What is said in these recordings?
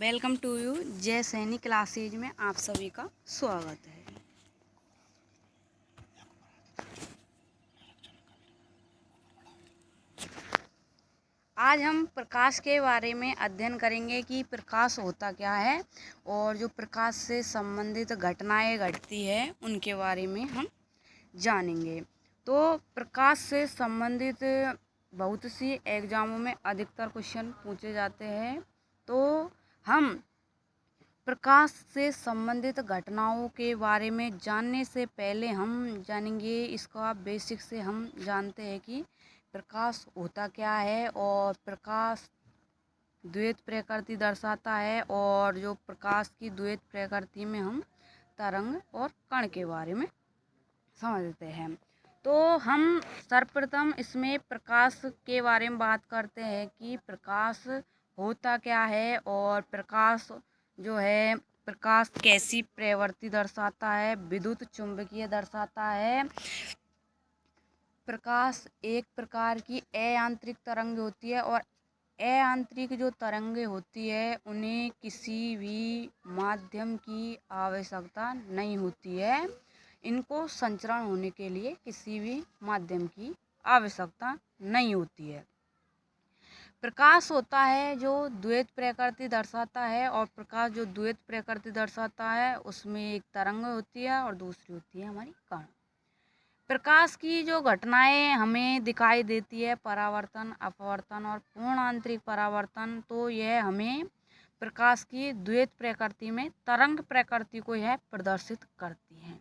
Welcome to you जय Saini classes में आप सभी का स्वागत है। आज हम प्रकाश के बारे में अध्ययन करेंगे कि प्रकाश होता क्या है और जो प्रकाश से संबंधित घटनाएं घटती है उनके बारे में हम जानेंगे। तो प्रकाश से संबंधित बहुत सी एग्जामों में अधिकतर क्वेश्चन पूछे जाते हैं। तो हम प्रकाश से संबंधित घटनाओं के बारे में जानने से पहले हम जानेंगे इसका बेसिक से हम जानते हैं कि प्रकाश होता क्या है और प्रकाश द्वैत प्रकृति दर्शाता है और जो प्रकाश की द्वैत प्रकृति में हम तरंग और कण के बारे में समझते हैं। तो हम सर्वप्रथम इसमें प्रकाश के बारे में बात करते हैं कि प्रकाश होता क्या है और प्रकाश जो है प्रकाश कैसी प्रवृत्ति दर्शाता है, विद्युत चुंबकीय दर्शाता है। प्रकाश एक प्रकार की अयांत्रिक तरंग होती है और अयांत्रिक जो तरंगें होती है उन्हें किसी भी माध्यम की आवश्यकता नहीं होती है। इनको संचरण होने के लिए किसी भी माध्यम की आवश्यकता नहीं होती है। प्रकाश होता है जो द्वैत प्रकृति दर्शाता है और प्रकाश जो द्वैत प्रकृति दर्शाता है उसमें एक तरंग होती है और दूसरी होती है हमारी कण। प्रकाश की जो घटनाएं हमें दिखाई देती है, परावर्तन, अपवर्तन और पूर्ण आंतरिक परावर्तन, तो यह हमें प्रकाश की द्वैत प्रकृति में तरंग प्रकृति को यह प्रदर्शित करती है।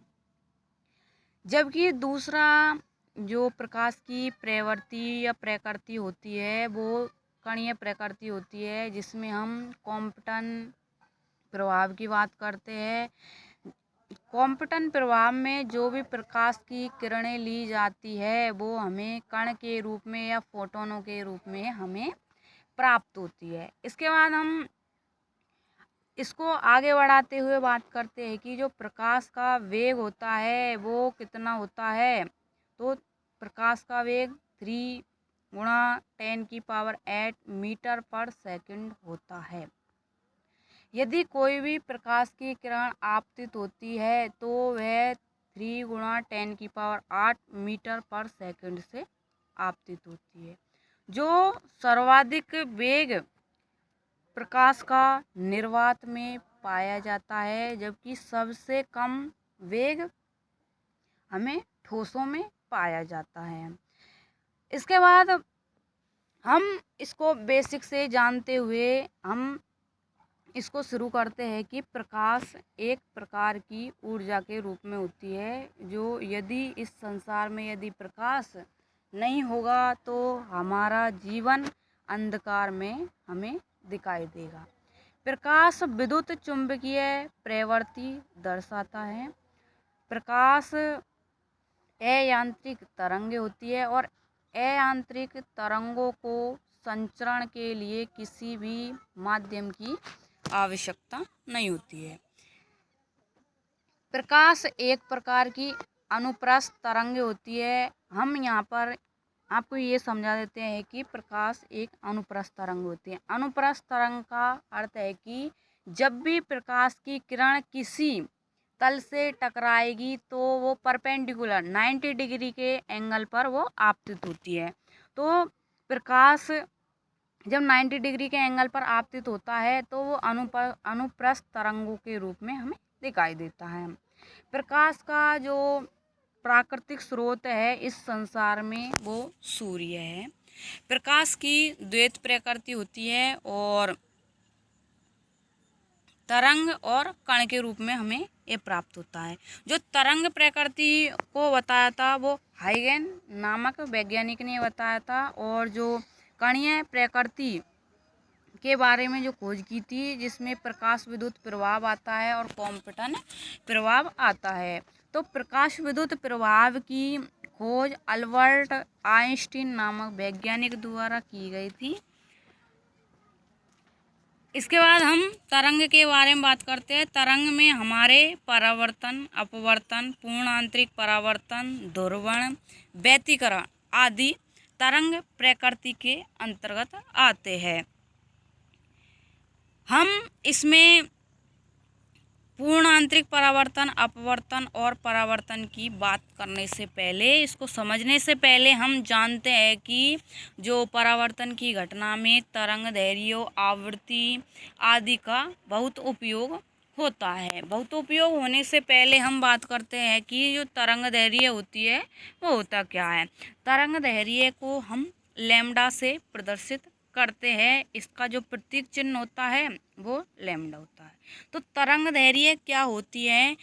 जबकि दूसरा जो प्रकाश की प्रवृत्ति या प्रकृति होती है वो कणीय प्रकृति होती है, जिसमें हम कॉम्पटन प्रभाव की बात करते हैं। कॉम्पटन प्रभाव में जो भी प्रकाश की किरणें ली जाती है वो हमें कण के रूप में या फोटोनों के रूप में हमें प्राप्त होती है। इसके बाद हम इसको आगे बढ़ाते हुए बात करते हैं कि जो प्रकाश का वेग होता है वो कितना होता है। तो प्रकाश का वेग 3 × 10⁸ मीटर पर सेकंड होता है। यदि कोई भी प्रकाश की किरण आपतित होती है तो वह 3 × 10⁸ मीटर पर सेकंड से आपतित होती है। जो सर्वाधिक वेग प्रकाश का निर्वात में पाया जाता है, जबकि सबसे कम वेग हमें ठोसों में पाया जाता है। इसके बाद हम इसको बेसिक से जानते हुए हम इसको शुरू करते हैं कि प्रकाश एक प्रकार की ऊर्जा के रूप में होती है, जो यदि इस संसार में यदि प्रकाश नहीं होगा तो हमारा जीवन अंधकार में हमें दिखाई देगा। प्रकाश विद्युत चुंबकीय प्रवृत्ति दर्शाता है। प्रकाश अयांत्रिक तरंगें होती है और अयांत्रिक तरंगों को संचरण के लिए किसी भी माध्यम की आवश्यकता नहीं होती है। प्रकाश एक प्रकार की अनुप्रस्थ तरंग होती है। हम यहाँ पर आपको ये समझा देते हैं कि प्रकाश एक अनुप्रस्थ तरंग होती है। अनुप्रस्थ तरंग का अर्थ है कि जब भी प्रकाश की किरण किसी तल से टकराएगी तो वो परपेंडिकुलर 90 डिग्री के एंगल पर वो आपतित होती है। तो प्रकाश जब 90 डिग्री के एंगल पर आपतित होता है तो वो अनुप्रस्थ तरंगों के रूप में हमें दिखाई देता है। प्रकाश का जो प्राकृतिक स्रोत है इस संसार में वो सूर्य है। प्रकाश की द्वैत प्रकृति होती है और तरंग और कण के रूप में हमें ये प्राप्त होता है। जो तरंग प्रकृति को बताया था वो हाइगन नामक वैज्ञानिक ने बताया था, और जो कणीय प्रकृति के बारे में जो खोज की थी जिसमें प्रकाश विद्युत प्रभाव आता है और कॉम्पटन प्रभाव आता है। तो प्रकाश विद्युत प्रभाव की खोज अल्बर्ट आइंस्टीन नामक वैज्ञानिक द्वारा की गई थी। इसके बाद हम तरंग के बारे में बात करते हैं। तरंग में हमारे परावर्तन, अपवर्तन, पूर्ण आंतरिक परावर्तन, ध्रुवण, व्यतिकरण आदि तरंग प्रकृति के अंतर्गत आते हैं। हम इसमें पूर्ण आंतरिक परावर्तन, अपवर्तन और परावर्तन की बात करने से पहले, इसको समझने से पहले हम जानते हैं कि जो परावर्तन की घटना में तरंगदैर्घ्य, आवृत्ति आदि का बहुत उपयोग होता है। बहुत उपयोग होने से पहले हम बात करते हैं कि जो तरंगदैर्घ्य होती है वो होता क्या है। तरंगदैर्घ्य को हम लैम्डा से प्रदर्शित करते हैं। इसका जो प्रतीक चिन्ह होता है वो लैम्डा होता है। तो तरंगदैर्घ्य क्या होती है?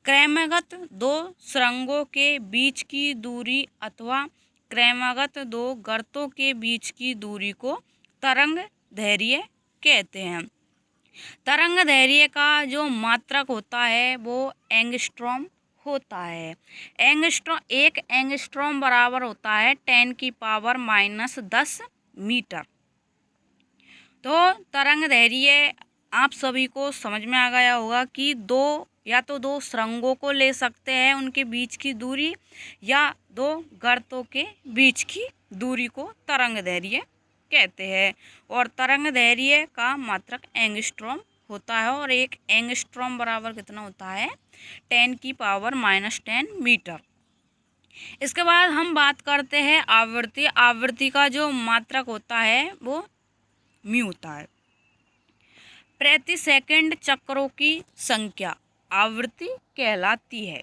क्रमागत दो सुरंगों के बीच की दूरी अथवा क्रमागत दो गर्तों के बीच की दूरी को तरंगदैर्घ्य कहते हैं। तरंगदैर्घ्य का जो मात्रक होता है वो एंगस्ट्रॉम होता है। एक एंगस्ट्रॉम बराबर होता है 10⁻⁻10 मीटर। तो तरंगदैर्घ्य आप सभी को समझ में आ गया होगा कि दो सुरंगों को ले सकते हैं, उनके बीच की दूरी, या दो गर्तों के बीच की दूरी को तरंगदैर्घ्य कहते हैं। और तरंगदैर्घ्य का मात्रक एंगस्ट्रॉम होता है और एक एंगस्ट्रॉम बराबर कितना होता है? 10⁻⁻10 मीटर। इसके बाद हम बात करते हैं आवृत्ति। आवृत्ति का जो मात्रक होता है वो म्यू होता है। प्रति सेकंड चक्रों की संख्या आवृत्ति कहलाती है।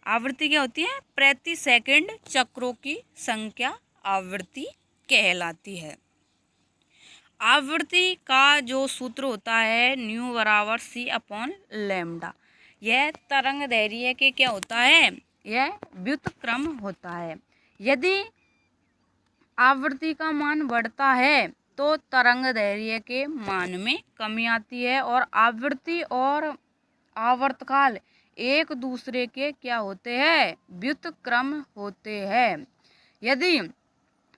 आवृत्ति क्या होती है? प्रति सेकंड चक्रों की संख्या आवृत्ति कहलाती है। आवृत्ति का जो सूत्र होता है न्यू बराबर c/λ। यह तरंगदैर्घ्य के क्या होता है? यह व्युत्क्रम होता है। यदि आवृत्ति का मान बढ़ता है तो तरंगदैर्घ्य के मान में कमी आती है, और आवृत्ति और आवर्तकाल एक दूसरे के क्या होते हैं? व्युत्क्रम होते हैं। यदि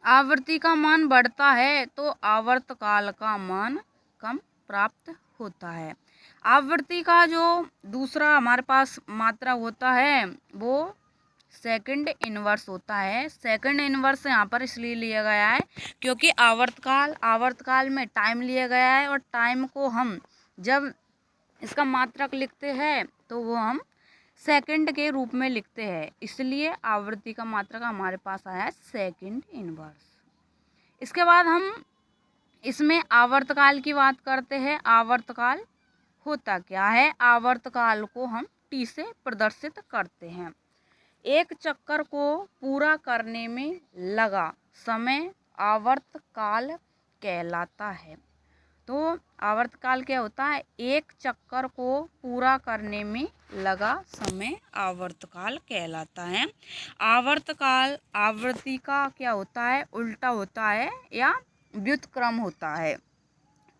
आवृत्ति का मान बढ़ता है तो आवर्तकाल का मान कम प्राप्त होता है। आवृत्ति का जो दूसरा हमारे पास मात्रा होता है वो सेकंड इनवर्स होता है। सेकंड इनवर्स यहाँ पर इसलिए लिया गया है क्योंकि आवर्तकाल में टाइम लिया गया है, और टाइम को हम जब इसका मात्रक लिखते हैं तो वो हम सेकंड के रूप में लिखते हैं, इसलिए आवृत्ति का मात्रक हमारे पास आया है सेकंड इनवर्स। इसके बाद हम इसमें आवर्तकाल की बात करते हैं। आवर्तकाल होता क्या है? आवर्तकाल को हम टी से प्रदर्शित करते हैं। एक चक्कर को पूरा करने में लगा समय आवर्तकाल कहलाता है। तो आवर्तकाल क्या होता है? एक चक्कर को पूरा करने में लगा समय आवर्तकाल कहलाता है। आवर्तकाल आवृत्ति का क्या होता है? उल्टा होता है या व्युत्क्रम होता है।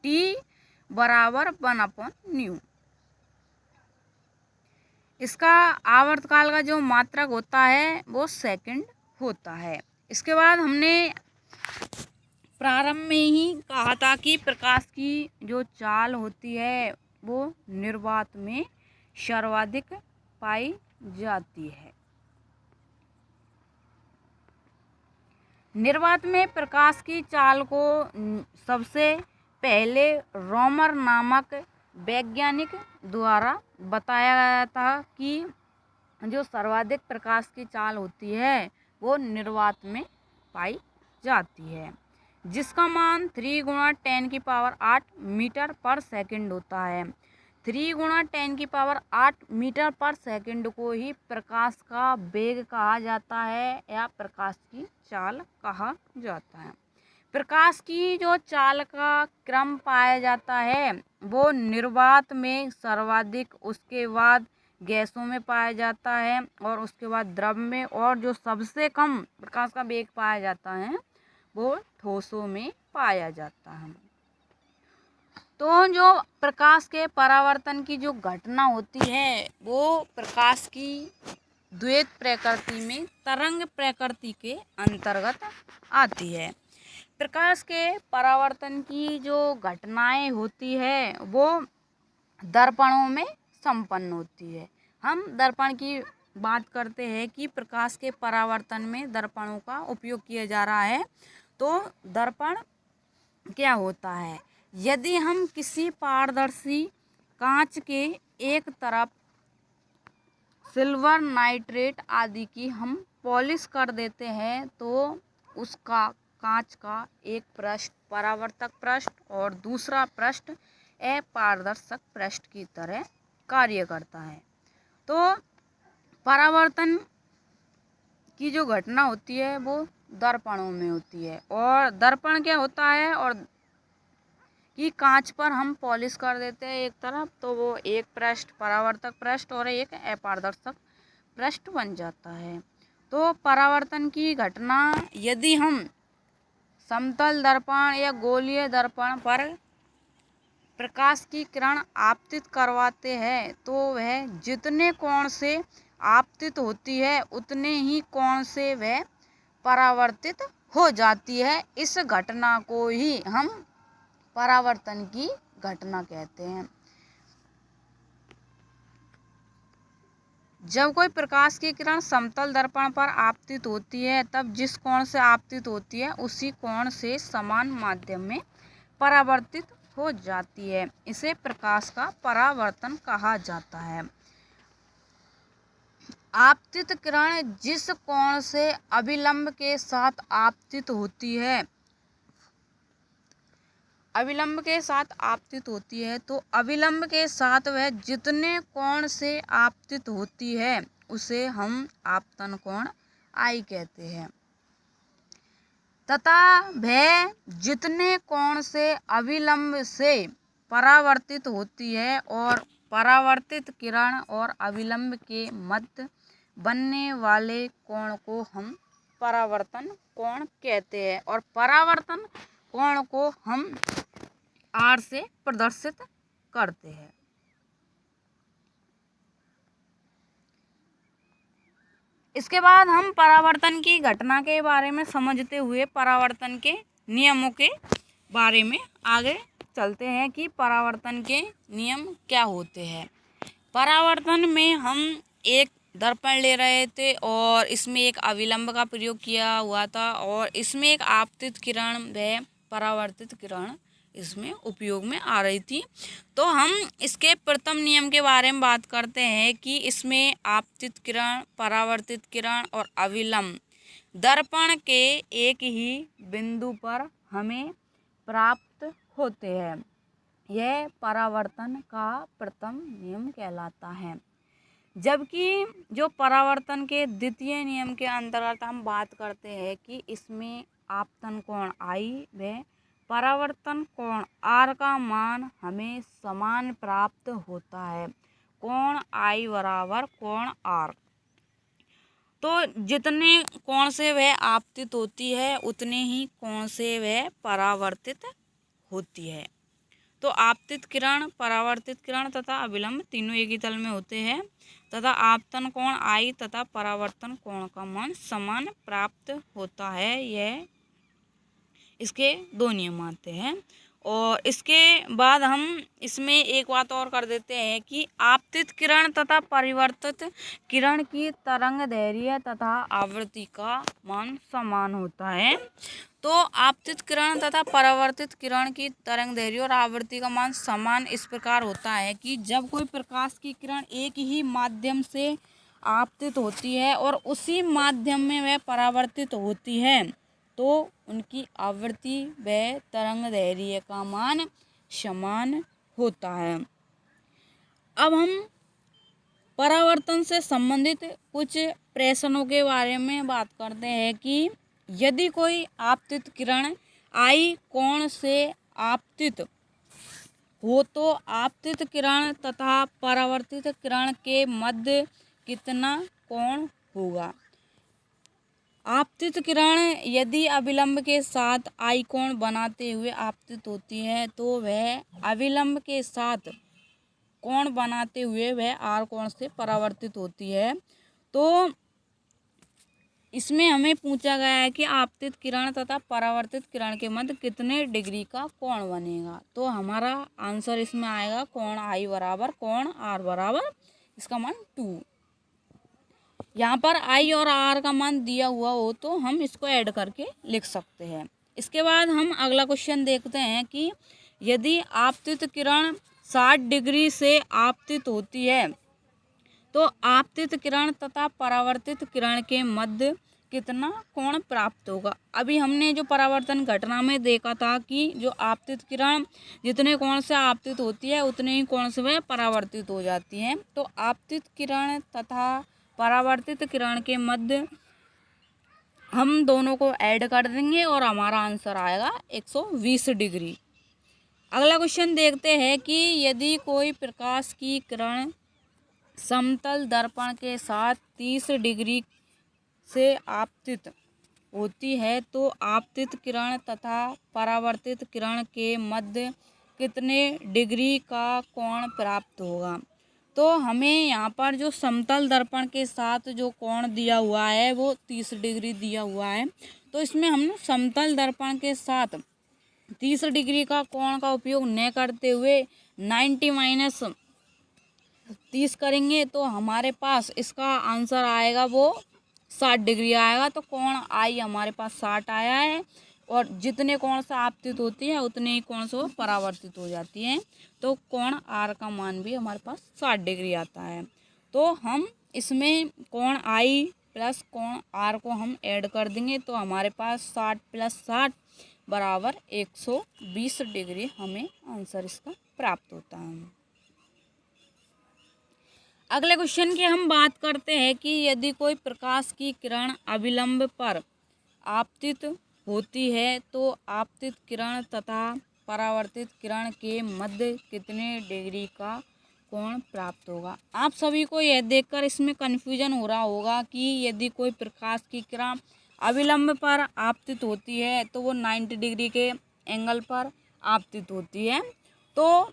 T बराबर 1/ν। इसका आवर्तकाल का जो मात्रक होता है वो सेकंड होता है। इसके बाद हमने प्रारंभ में ही कहा था कि प्रकाश की जो चाल होती है वो निर्वात में सर्वाधिक पाई जाती है। निर्वात में प्रकाश की चाल को सबसे पहले रोमर नामक वैज्ञानिक द्वारा बताया गया था कि जो सर्वाधिक प्रकाश की चाल होती है वो निर्वात में पाई जाती है, जिसका मान 3 × 10⁸ मीटर पर सेकंड होता है। 3 × 10⁸ मीटर पर सेकंड को ही प्रकाश का वेग कहा जाता है या प्रकाश की चाल कहा जाता है। प्रकाश की जो चाल का क्रम पाया जाता है वो निर्वात में सर्वाधिक, उसके बाद गैसों में पाया जाता है, और उसके बाद द्रव में, और जो सबसे कम प्रकाश का वेग पाया जाता है वो ठोसों में पाया जाता है। तो जो प्रकाश के परावर्तन की जो घटना होती है वो प्रकाश की द्वैत प्रकृति में तरंग प्रकृति के अंतर्गत आती है। प्रकाश के परावर्तन की जो घटनाएं होती है वो दर्पणों में संपन्न होती है। हम दर्पण की बात करते हैं कि प्रकाश के परावर्तन में दर्पणों का उपयोग किया जा रहा है। तो दर्पण क्या होता है? यदि हम किसी पारदर्शी कांच के एक तरफ सिल्वर नाइट्रेट आदि की हम पॉलिश कर देते हैं तो उसका कांच का एक पृष्ठ परावर्तक पृष्ठ और दूसरा पृष्ठ अपारदर्शक पृष्ठ की तरह कार्य करता है। तो परावर्तन की जो घटना होती है वो दर्पणों में होती है। और दर्पण क्या होता है, और कि कांच पर हम पॉलिश कर देते हैं एक तरफ तो वो एक पृष्ठ परावर्तक पृष्ठ और एक अपारदर्शक पृष्ठ बन जाता है। तो परावर्तन की घटना यदि हम समतल दर्पण या गोलीय दर्पण पर प्रकाश की किरण आपतित करवाते हैं तो वह जितने कोण से आपतित होती है उतने ही कोण से वह परावर्तित हो जाती है। इस घटना को ही हम परावर्तन की घटना कहते हैं। जब कोई प्रकाश की किरण समतल दर्पण पर आपतित होती है तब जिस कोण से आपतित होती है उसी कोण से समान माध्यम में परावर्तित हो जाती है। इसे प्रकाश का परावर्तन कहा जाता है। आपतित किरण जिस कोण से अभिलंब के साथ आपतित होती है तो अभिलंब के साथ वह जितने कोण से आपतित होती है उसे हम आपतन कोण आई कहते हैं तथा वह जितने कोण से अभिलंब से परावर्तित होती है और परावर्तित किरण और अभिलंब के मध्य बनने वाले कोण को हम परावर्तन कोण कहते हैं। और परावर्तन कोण को हम R से प्रदर्शित करते हैं। इसके बाद हम परावर्तन की घटना के बारे में समझते हुए परावर्तन के नियमों के बारे में आगे चलते हैं कि परावर्तन के नियम क्या होते हैं। परावर्तन में हम एक दर्पण ले रहे थे और इसमें एक अभिलंब का प्रयोग किया हुआ था और इसमें एक आपतित किरण व परावर्तित किरण इसमें उपयोग में आ रही थी। तो हम इसके प्रथम नियम के बारे में बात करते हैं कि इसमें आपतित किरण, परावर्तित किरण और अभिलंब दर्पण के एक ही बिंदु पर हमें प्राप्त होते हैं। यह परावर्तन का प्रथम नियम कहलाता है। जबकि जो परावर्तन के द्वितीय नियम के अंतर्गत हम बात करते हैं कि इसमें आपतन कोण I व परावर्तन कोण R का मान हमें समान प्राप्त होता है। कोण I बराबर कोण R। तो जितने कोण से वह आपतित होती है उतने ही कोण से वह परावर्तित होती है। तो आपतित किरण, परावर्तित किरण तथा अभिलंब तीनों एक ही तल में होते हैं तथा आपतन कोण I तथा परावर्तन कोण का मान समान प्राप्त होता है। यह इसके दो नियम आते हैं। और इसके बाद हम इसमें एक बात और कर देते हैं कि आपतित किरण तथा परिवर्तित किरण की तरंग दैर्घ्य तथा आवृत्ति का मान समान होता है। तो आपतित किरण तथा परावर्तित किरण की तरंग दैर्घ्य और आवृत्ति का मान समान इस प्रकार होता है कि जब कोई प्रकाश की किरण एक ही माध्यम से आपतित होती है और उसी माध्यम में वह परावर्तित होती है तो उनकी आवृत्ति व तरंग दैर्घ्य का मान समान होता है। अब हम परावर्तन से संबंधित कुछ प्रश्नों के बारे में बात करते हैं कि यदि कोई आपतित किरण I कोण से आपतित हो तो आपतित किरण तथा परावर्तित किरण के मध्य कितना कोण होगा। आपतित किरण यदि अभिलंब के साथ I कोण बनाते हुए आपतित होती है तो वह अभिलंब के साथ कोण बनाते हुए वह R कोण से परावर्तित होती है। तो इसमें हमें पूछा गया है कि आपतित किरण तथा परावर्तित किरण के मध्य कितने डिग्री का कोण बनेगा। तो हमारा आंसर इसमें आएगा कोण I बराबर कोण R बराबर इसका मान 2। यहाँ पर I और R का मान दिया हुआ हो तो हम इसको ऐड करके लिख सकते हैं। इसके बाद हम अगला क्वेश्चन देखते हैं कि यदि आपतित किरण 60 डिग्री से आपतित होती है तो आपतित किरण तथा परावर्तित किरण के मध्य कितना कोण प्राप्त होगा। अभी हमने जो परावर्तन घटना में देखा था कि जो आपतित किरण जितने कोण से आपतित होती है उतने ही कोण से वह परावर्तित हो जाती है। तो आपतित किरण तथा परावर्तित किरण के मध्य हम दोनों को ऐड कर देंगे और हमारा आंसर आएगा 120 डिग्री। अगला क्वेश्चन देखते हैं कि यदि कोई प्रकाश की किरण समतल दर्पण के साथ 30 डिग्री से आपतित होती है तो आपतित किरण तथा परावर्तित किरण के मध्य कितने डिग्री का कोण प्राप्त होगा। तो हमें यहाँ पर जो समतल दर्पण के साथ जो कोण दिया हुआ है वो 30 डिग्री दिया हुआ है। तो इसमें हम समतल दर्पण के साथ 30 डिग्री का कोण का उपयोग न करते हुए 90 माइनस 30 करेंगे तो हमारे पास इसका आंसर आएगा वो 60 डिग्री आएगा। तो कोण आई हमारे पास 60 आया है और जितने कोण से आपतित होती है उतने ही कोण से वो परावर्तित हो जाती है। तो कोण आर का मान भी हमारे पास 60 डिग्री आता है। तो हम इसमें कोण आई प्लस कोण आर को हम ऐड कर देंगे तो हमारे पास 60 प्लस 60 बराबर 120 डिग्री हमें आंसर इसका प्राप्त होता है। अगले क्वेश्चन की हम बात करते हैं कि यदि कोई प्रकाश की किरण अविलंब पर आपतित होती है तो आपतित किरण तथा परावर्तित किरण के मध्य कितने डिग्री का कोण प्राप्त होगा। आप सभी को यह देखकर इसमें कन्फ्यूजन हो रहा होगा कि यदि कोई प्रकाश की किरण अविलंब पर आपतित होती है तो वो 90 डिग्री के एंगल पर आपतित होती है। तो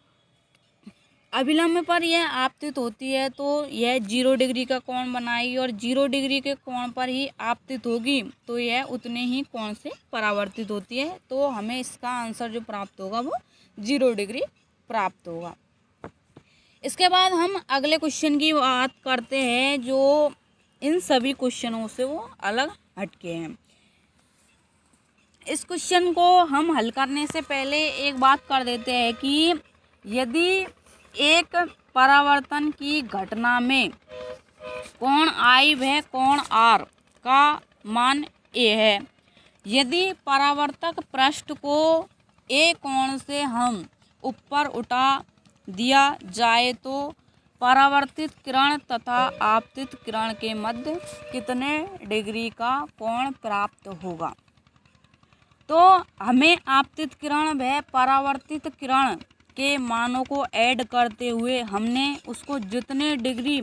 अविलंब पर यह आपतित होती है तो यह 0 डिग्री का कोण बनाएगी और 0 डिग्री के कोण पर ही आपतित होगी तो यह उतने ही कोण से परावर्तित होती है। तो हमें इसका आंसर जो प्राप्त होगा वो 0 डिग्री प्राप्त होगा। इसके बाद हम अगले क्वेश्चन की बात करते हैं जो इन सभी क्वेश्चनों से वो अलग हटके हैं। इस क्वेश्चन को हम हल करने से पहले एक बात कर देते हैं कि यदि एक परावर्तन की घटना में कोण आई व कोण आर का मान ए है, यदि परावर्तक पृष्ठ को ए कोण से हम ऊपर उठा दिया जाए तो परावर्तित किरण तथा आपतित किरण के मध्य कितने डिग्री का कोण प्राप्त होगा। तो हमें आपतित किरण व परावर्तित किरण के मानों को ऐड करते हुए हमने उसको जितने डिग्री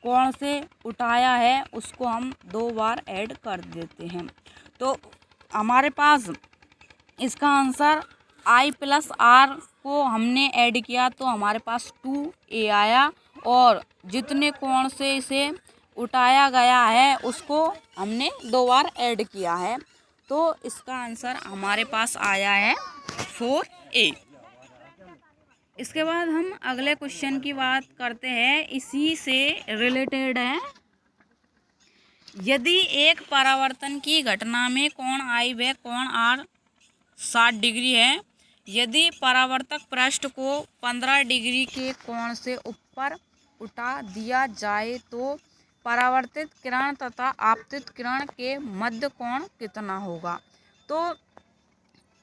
कोण से उठाया है उसको हम 2 बार ऐड कर देते हैं। तो हमारे पास इसका आंसर आई प्लस आर को हमने ऐड किया तो हमारे पास 2a आया और जितने कोण से इसे उठाया गया है उसको हमने 2 बार ऐड किया है। तो इसका आंसर हमारे पास आया है 4a। इसके बाद हम अगले क्वेश्चन की बात करते हैं, इसी से रिलेटेड है। यदि एक परावर्तन की घटना में कोण आई व कोण आर 60 डिग्री है, यदि परावर्तक पृष्ठ को 15 डिग्री के कोण से ऊपर उठा दिया जाए तो परावर्तित किरण तथा आपतित किरण के मध्य कोण कितना होगा। तो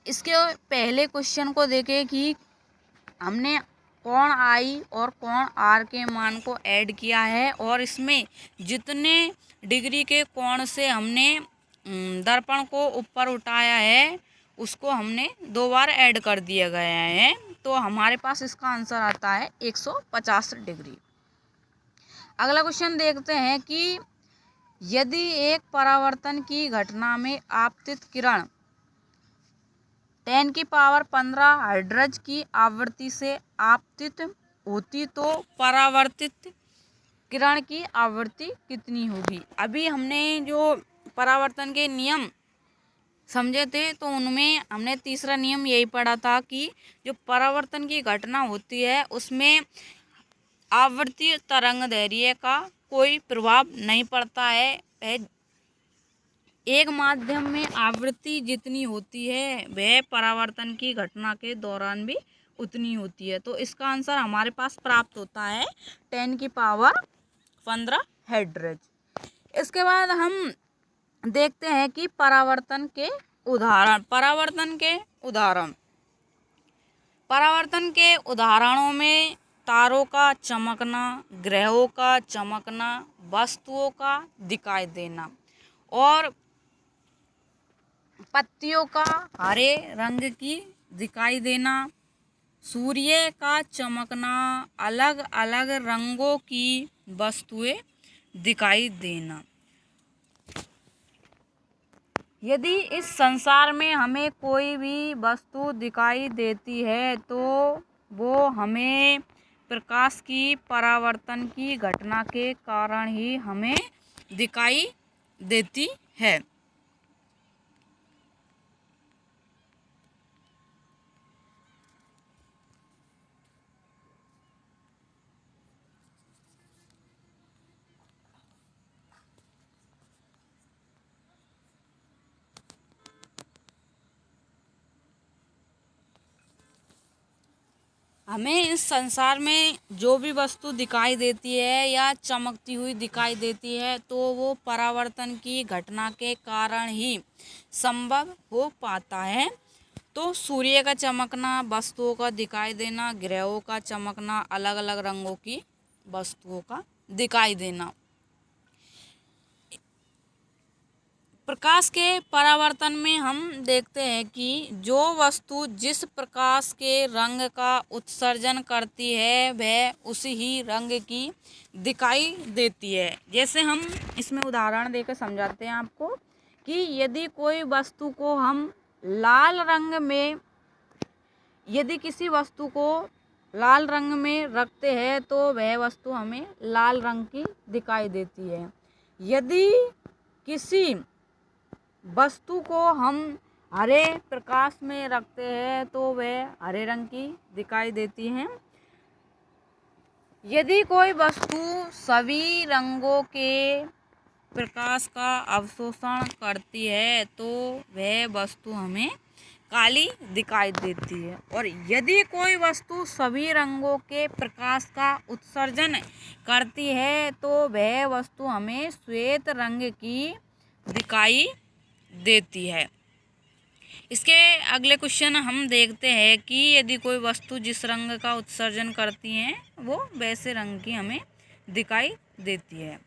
इसके पहले क्वेश्चन को देखें कि हमने कोण आई और कोण आर के मान को ऐड किया है और इसमें जितने डिग्री के कोण से हमने दर्पण को ऊपर उठाया है उसको हमने 2 बार ऐड कर दिया गया है। तो हमारे पास इसका आंसर आता है 150 डिग्री। अगला क्वेश्चन देखते हैं कि यदि एक परावर्तन की घटना में आपतित किरण 10 की पावर 15 हर्ट्ज की आवृत्ति से आपतित होती तो परावर्तित किरण की आवृत्ति कितनी होगी। अभी हमने जो परावर्तन के नियम समझे थे तो उनमें हमने तीसरा नियम यही पढ़ा था कि जो परावर्तन की घटना होती है उसमें आवर्ती तरंग दैर्घ्य का कोई प्रभाव नहीं पड़ता है। एक माध्यम में आवृत्ति जितनी होती है वह परावर्तन की घटना के दौरान भी उतनी होती है। तो इसका आंसर हमारे पास प्राप्त होता है 10⁻15 हेडरेज। इसके बाद हम देखते हैं कि परावर्तन के उदाहरण। परावर्तन के उदाहरणों में तारों का चमकना, ग्रहों का चमकना, वस्तुओं का दिखाई देना और पत्तियों का हरे रंग की दिखाई देना, सूर्य का चमकना, अलग अलग रंगों की वस्तुएं दिखाई देना। यदि इस संसार में हमें कोई भी वस्तु दिखाई देती है तो वो हमें प्रकाश की परावर्तन की घटना के कारण ही हमें दिखाई देती है। हमें इस संसार में जो भी वस्तु दिखाई देती है या चमकती हुई दिखाई देती है तो वो परावर्तन की घटना के कारण ही संभव हो पाता है। तो सूर्य का चमकना, वस्तुओं का दिखाई देना, ग्रहों का चमकना, अलग अलग रंगों की वस्तुओं का दिखाई देना। प्रकाश के परावर्तन में हम देखते हैं कि जो वस्तु जिस प्रकाश के रंग का उत्सर्जन करती है वह उसी ही रंग की दिखाई देती है। जैसे हम इसमें उदाहरण देकर समझाते हैं आपको कि यदि कोई वस्तु को हम लाल रंग में, यदि किसी वस्तु को लाल रंग में रखते हैं तो वह वस्तु हमें लाल रंग की दिखाई देती है। यदि किसी वस्तु को हम हरे प्रकाश में रखते हैं तो वह हरे रंग की दिखाई देती है। यदि कोई वस्तु सभी रंगों के प्रकाश का अवशोषण करती है तो वह वस्तु हमें काली दिखाई देती है। और यदि कोई वस्तु सभी रंगों के प्रकाश का उत्सर्जन करती है तो वह वस्तु हमें श्वेत रंग की दिखाई देती है। इसके अगले क्वेश्चन हम देखते हैं कि यदि कोई वस्तु जिस रंग का उत्सर्जन करती है वो वैसे रंग की हमें दिखाई देती है।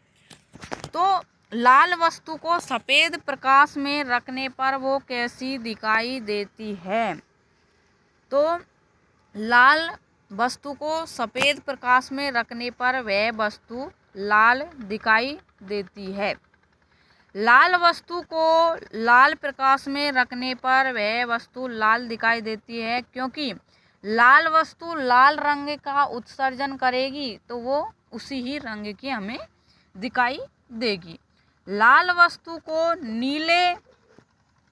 तो लाल वस्तु को सफ़ेद प्रकाश में रखने पर वो कैसी दिखाई देती है? तो लाल वस्तु को सफ़ेद प्रकाश में रखने पर वह वस्तु लाल दिखाई देती है। लाल वस्तु को लाल प्रकाश में रखने पर वह वस्तु लाल दिखाई देती है क्योंकि लाल वस्तु लाल रंग का उत्सर्जन करेगी तो वो उसी ही रंग की हमें दिखाई देगी। लाल वस्तु को नीले,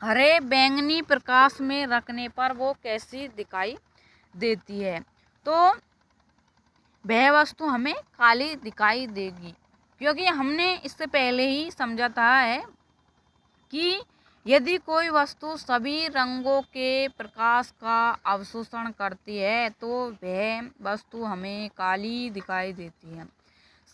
हरे, बैंगनी प्रकाश में रखने पर वो कैसी दिखाई देती है? तो वह वस्तु हमें काली दिखाई देगी क्योंकि हमने इससे पहले ही समझा था है कि यदि कोई वस्तु सभी रंगों के प्रकाश का अवशोषण करती है तो वह वस्तु हमें काली दिखाई देती है।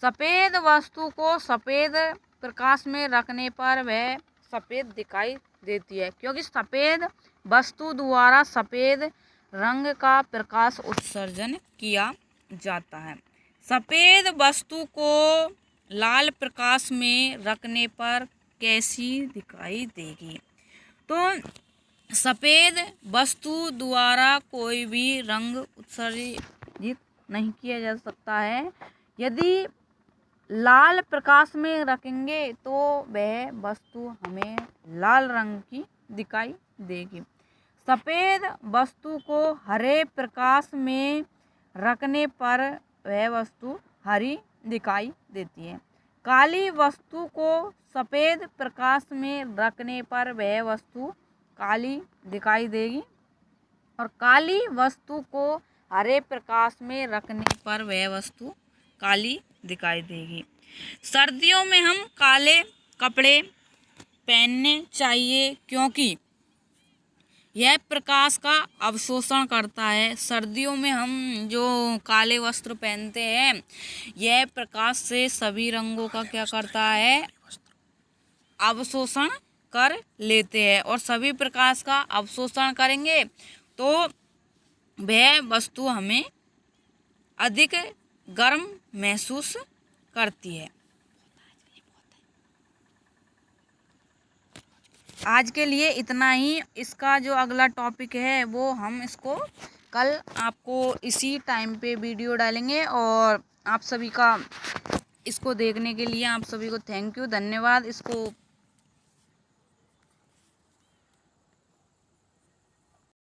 सफ़ेद वस्तु को सफ़ेद प्रकाश में रखने पर वह सफ़ेद दिखाई देती है क्योंकि सफ़ेद वस्तु द्वारा सफ़ेद रंग का प्रकाश उत्सर्जन किया जाता है। सफ़ेद वस्तु को लाल प्रकाश में रखने पर कैसी दिखाई देगी? तो सफ़ेद वस्तु द्वारा कोई भी रंग उत्सर्जित नहीं किया जा सकता है। यदि लाल प्रकाश में रखेंगे तो वह वस्तु हमें लाल रंग की दिखाई देगी। सफ़ेद वस्तु को हरे प्रकाश में रखने पर वह वस्तु हरी दिखाई देती है। काली वस्तु को सफ़ेद प्रकाश में रखने पर वह वस्तु काली दिखाई देगी और काली वस्तु को हरे प्रकाश में रखने पर वह वस्तु काली दिखाई देगी। सर्दियों में हम काले कपड़े पहनने चाहिए क्योंकि यह प्रकाश का अवशोषण करता है। सर्दियों में हम जो काले वस्त्र पहनते हैं, यह प्रकाश से सभी रंगों का क्या करता है, अवशोषण कर लेते हैं। और सभी प्रकाश का अवशोषण करेंगे तो वह वस्तु हमें अधिक गर्म महसूस करती है। आज के लिए इतना ही। इसका जो अगला टॉपिक है वो हम इसको कल आपको इसी टाइम पे वीडियो डालेंगे। और आप सभी का इसको देखने के लिए आप सभी को थैंक यू, धन्यवाद। इसको